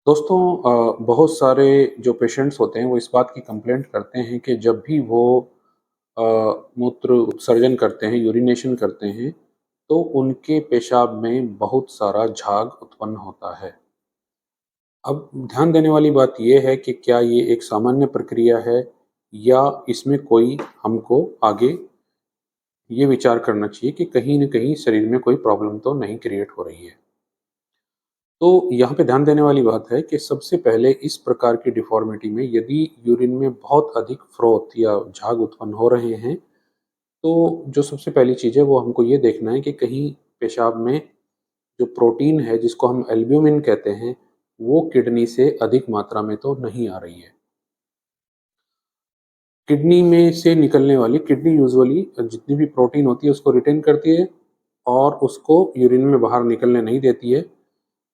दोस्तों बहुत सारे जो पेशेंट्स होते हैं वो इस बात की कंप्लेंट करते हैं कि जब भी वो अ, मूत्र उत्सर्जन करते हैं, यूरिनेशन करते हैं, तो उनके पेशाब में बहुत सारा झाग उत्पन्न होता है। अब ध्यान देने वाली बात ये है कि क्या ये एक सामान्य प्रक्रिया है या इसमें कोई हमको आगे ये विचार करना चाहिए कि कहीं न कहीं शरीर में कोई प्रॉब्लम तो नहीं क्रिएट हो रही है। तो यहाँ पे ध्यान देने वाली बात है कि सबसे पहले इस प्रकार की डिफ़ॉर्मिटी में यदि यूरिन में बहुत अधिक फ्रोथ या झाग उत्पन्न हो रहे हैं, तो जो सबसे पहली चीज़ है वो हमको ये देखना है कि कहीं पेशाब में जो प्रोटीन है जिसको हम एल्ब्यूमिन कहते हैं, वो किडनी से अधिक मात्रा में तो नहीं आ रही है। किडनी में से निकलने वाली किडनी यूजुअली जितनी भी प्रोटीन होती है उसको रिटेन करती है और उसको यूरिन में बाहर निकलने नहीं देती है।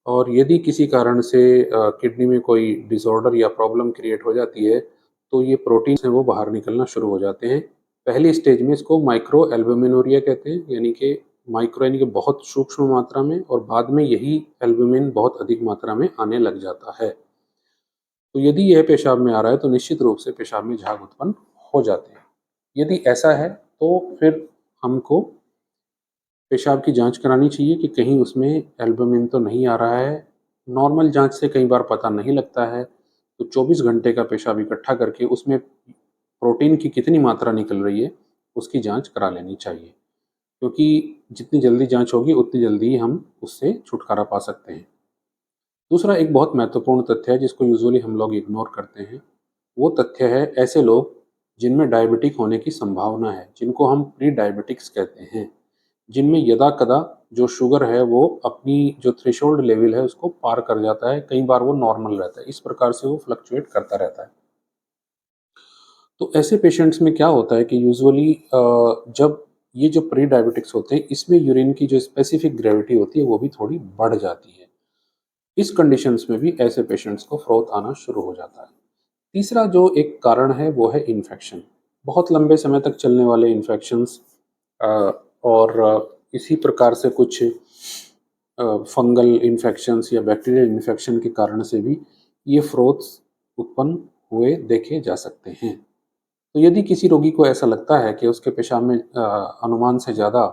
और यदि किसी कारण से किडनी में कोई डिसऑर्डर या प्रॉब्लम क्रिएट हो जाती है, तो ये प्रोटीन्स हैं वो बाहर निकलना शुरू हो जाते हैं। पहली स्टेज में इसको माइक्रो एल्ब्यूमिनूरिया कहते हैं, यानी कि माइक्रो यानी कि बहुत सूक्ष्म मात्रा में, और बाद में यही एल्ब्यूमिन बहुत अधिक मात्रा में आने लग जाता है। तो यदि यह पेशाब में आ रहा है तो निश्चित रूप से पेशाब में झाग उत्पन्न हो जाते हैं। यदि ऐसा है तो फिर हमको पेशाब की जाँच करानी चाहिए कि कहीं उसमें एल्बुमिन तो नहीं आ रहा है। नॉर्मल जाँच से कई बार पता नहीं लगता है, तो 24 घंटे का पेशाब इकट्ठा करके उसमें प्रोटीन की कितनी मात्रा निकल रही है, उसकी जाँच करा लेनी चाहिए। क्योंकि जितनी जल्दी जाँच होगी उतनी जल्दी ही हम उससे छुटकारा पा सकते हैं। दूसरा एक बहुत महत्वपूर्ण तथ्य है जिसको यूजुअली हम लोग इग्नोर करते हैं, वो तथ्य है ऐसे लोग जिनमें डायबिटिक होने की संभावना है, जिनको हम प्री डायबिटिक्स कहते हैं। जिनमें यदा-कदा जो शुगर है वो अपनी जो थ्रेशोल्ड लेवल है उसको पार कर जाता है, कई बार वो नॉर्मल रहता है। इस प्रकार से वो फ्लक्चुएट करता रहता है। तो ऐसे पेशेंट्स में क्या होता है कि यूजुअली जब ये जो प्री डायबिटिक्स होते हैं, इसमें यूरिन की जो स्पेसिफिक ग्रेविटी होती है वो भी थोड़ी बढ़ जाती है। इस कंडीशंस में भी ऐसे पेशेंट्स को फ्रोथ आना शुरू हो जाता है। तीसरा जो एक कारण है वो है इन्फेक्शन। बहुत लंबे समय तक चलने वाले इन्फेक्शंस अ, और इसी प्रकार से कुछ फंगल इन्फेक्शंस या बैक्टीरियल इन्फेक्शन के कारण से भी ये फ्रोथ्स उत्पन्न हुए देखे जा सकते हैं। तो यदि किसी रोगी को ऐसा लगता है कि उसके पेशाब में अनुमान से ज़्यादा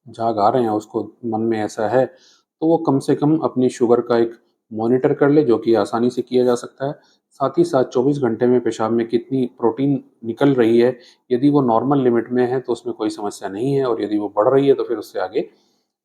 झाग आ रहे हैं, उसको मन में ऐसा है, तो वो कम से कम अपनी शुगर का एक मॉनिटर कर ले, जो कि आसानी से किया जा सकता है। साथ ही साथ 24 घंटे में पेशाब में कितनी प्रोटीन निकल रही है, यदि वो नॉर्मल लिमिट में है तो उसमें कोई समस्या नहीं है, और यदि वो बढ़ रही है तो फिर उससे आगे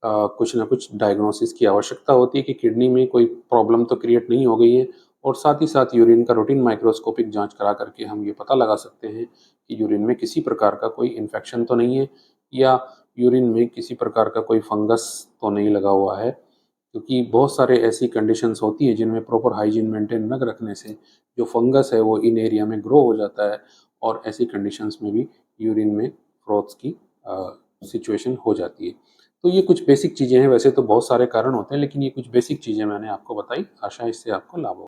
कुछ ना कुछ डायग्नोसिस की आवश्यकता होती है कि किडनी में कोई प्रॉब्लम तो क्रिएट नहीं हो गई है। और साथ ही साथ यूरिन का रूटीन माइक्रोस्कोपिक जाँच करा कर के हम ये पता लगा सकते हैं कि यूरिन में किसी प्रकार का कोई इन्फेक्शन तो नहीं है, या यूरिन में किसी प्रकार का कोई फंगस तो नहीं लगा हुआ है। क्योंकि बहुत सारे ऐसी कंडीशंस होती हैं जिनमें प्रॉपर हाइजीन मेंटेन न रखने से जो फंगस है वो इन एरिया में ग्रो हो जाता है, और ऐसी कंडीशंस में भी यूरिन में फ्रोथ्स की सिचुएशन हो जाती है। तो ये कुछ बेसिक चीज़ें हैं, वैसे तो बहुत सारे कारण होते हैं, लेकिन ये कुछ बेसिक चीज़ें मैंने आपको बताई। आशा है इससे आपको लाभ हो।